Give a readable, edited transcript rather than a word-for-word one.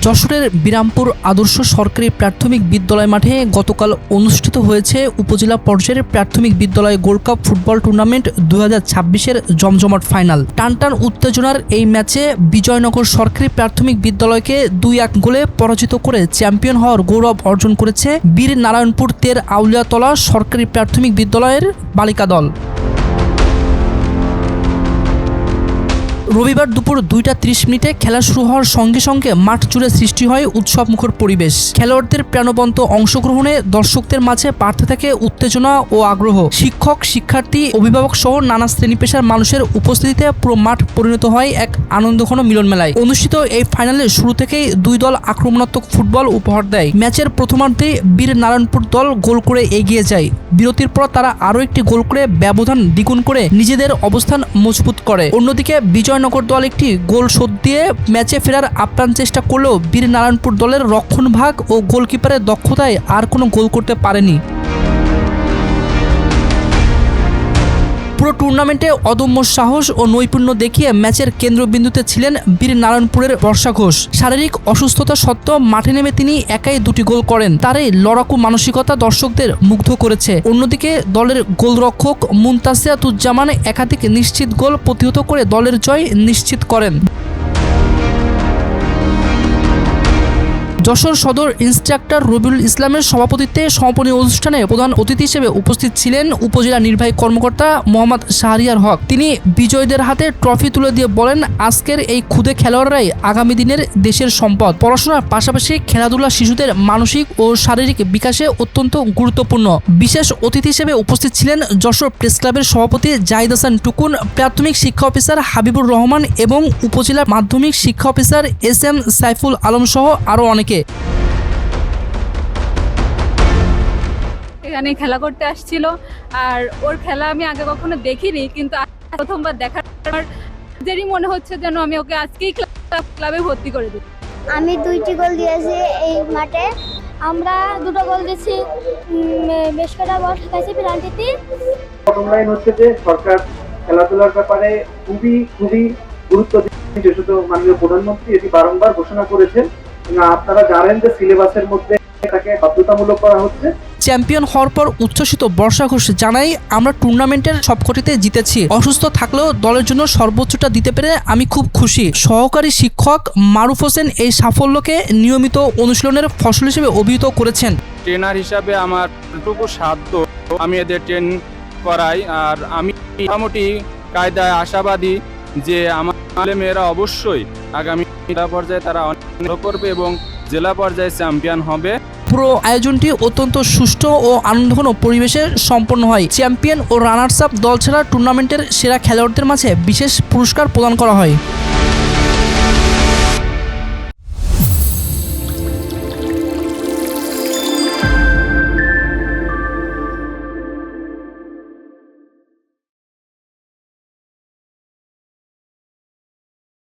যশোরের বিরামপুর আদর্শ সরকারি প্রাথমিক বিদ্যালয় মাঠে গতকাল অনুষ্ঠিত হয়েছে উপজেলা পর্যায়ের প্রাথমিক বিদ্যালয় গোল্ড কাপ ফুটবল টুর্নামেন্ট 2026-এর জমজমাট ফাইনাল। টানটান উত্তেজনার এই ম্যাচে বিজয়নগর সরকারি প্রাথমিক বিদ্যালয়কে 2-1 গোলে পরাজিত করে চ্যাম্পিয়ন হওয়ার গৌরব অর্জন করেছে বীর নারায়ণপুর তের আউলিয়াতলা সরকারি প্রাথমিক বিদ্যালয়ের বালিকা দল। রবিবার দুপুর 2:30 খেলা শুরু হওয়ার সঙ্গে সঙ্গে মাঠ জুড়ে সৃষ্টি হয় উৎসবমুখর পরিবেশ। খেলোয়াড়দের প্রাণবন্ত অংশগ্রহণে দর্শকদের মাঝে বাড়তে থাকে উত্তেজনা ও আগ্রহ। শিক্ষক, শিক্ষার্থী, অভিভাবক সহ নানা শ্রেণী পেশার মানুষের উপস্থিতিতে পুরো মাঠ পরিণত হয় এক আনন্দঘন মিলন মেলায়। অনুষ্ঠিত এই ফাইনালে শুরু থেকেই দুই দল আক্রমণাত্মক ফুটবল উপহার দেয়। ম্যাচের প্রথমার্ধে বীর নারায়ণপুর দল গোল করে এগিয়ে যায়। বিরতির পর তারা আরও একটি গোল করে ব্যবধান দ্বিগুণ করে নিজেদের অবস্থান মজবুত করে। অন্যদিকে বিজয়নগর দল একটি গোল শোধ দিয়ে ম্যাচে ফেরার আপ্রাণ চেষ্টা করলেও বীর নারায়ণপুর দলের রক্ষণভাগ ও গোলকিপারের দক্ষতায় আর কোনো গোল করতে পারেনি। পুরো টুর্নামেন্টে অদম্য সাহস ও নৈপুণ্য দেখিয়ে ম্যাচের কেন্দ্রবিন্দুতে ছিলেন বীর নারায়ণপুরের বর্ষা ঘোষ। শারীরিক অসুস্থতা সত্ত্বেও মাঠে নেমে তিনি একাই 2টি গোল করেন। তার এই লড়াকু মানসিকতা দর্শকদের মুগ্ধ করেছে। অন্যদিকে দলের গোলরক্ষক মুনতাসিয়াতুজ্জামান একাধিক নিশ্চিত গোল প্রতিহত করে দলের জয় নিশ্চিত করেন। যশোর সদর ইন্সট্রাক্টর রবিউল ইসলামের সভাপতিত্বে সমাপনী অনুষ্ঠানে প্রধান অতিথি হিসেবে উপস্থিত ছিলেন উপজেলা নির্বাহী কর্মকর্তা মোহাম্মদ শাহরিয়ার হক। তিনি বিজয়ীদের হাতে ট্রফি তুলে দিয়ে বলেন, আজকের এই ক্ষুদে খেলোয়াড়রাই আগামী দিনের দেশের সম্পদ। পড়াশোনার পাশাপাশি খেলাধুলা শিশুদের মানসিক ও শারীরিক বিকাশে অত্যন্ত গুরুত্বপূর্ণ। বিশেষ অতিথি হিসেবে উপস্থিত ছিলেন যশোর প্রেস ক্লাবের সভাপতি জাহিদ হাসান টুকুন, প্রাথমিক শিক্ষা অফিসার হাবিবুর রহমান এবং উপজেলা মাধ্যমিক শিক্ষা অফিসার SM সাইফুল আলম সহ আরও অনেকে। এখানে খেলা করতে আসছিল, আর ওর খেলা আমি আগে কখনো দেখিনি, কিন্তু প্রথমবার দেখার পর যেরই মনে হচ্ছে যেন আমি ওকে আজকেই ক্লাবে ভর্তি করে দিই। আমি 2টি গোল দিয়েছি এই মাঠে। আমরা 2টো গোল দিয়েছি, বেশ কটা বল ঠেকাইছি পেনাল্টিতে। প্রথম লাইন হচ্ছে যে সরকার খেলাধুলার ব্যাপারে খুবই গুরুত্ব দিচ্ছে। শুধু মাননীয় প্রধানমন্ত্রী এটি বারংবার ঘোষণা করেছেন। আপনারা জানেন যে সিলেবাসের মধ্যে এটাকে বাধ্যতামূলক করা হচ্ছে। চ্যাম্পিয়ন হওয়ার পর উচ্ছ্বসিত বর্ষা ঘোষ জানাই, আমরা টুর্নামেন্টের সবকটিতে জিতেছি। অসুস্থ থাকলেও দলের জন্য সর্বোচ্চটা দিতে পেরে আমি খুব খুশি। সহকারী শিক্ষক মারুফ হোসেন এই সাফল্যকে নিয়মিত অনুশীলনের ফসল হিসেবে অভিহিত করেছেন। ট্রেনার হিসাবে আমার যতটুকু সাধ্য আমি এদের ট্রেন করাই, আর আমি মোটামুটি কায়দায় আশাবাদী যে আমার মেয়েরা অবশ্যই আগামী জেলা পর্যায়ে তারা অনেক করবে এবং জেলা পর্যায়ে চ্যাম্পিয়ন হবে। পুরো আয়োজনটি অত্যন্ত সুষ্ঠু ও আনন্দঘন পরিবেশে সম্পন্ন হয়। চ্যাম্পিয়ন ও রানার্স আপ দল ছাড়া টুর্নামেন্টের সেরা খেলোয়াড়দের মাঝে বিশেষ পুরস্কার প্রদান করা হয়।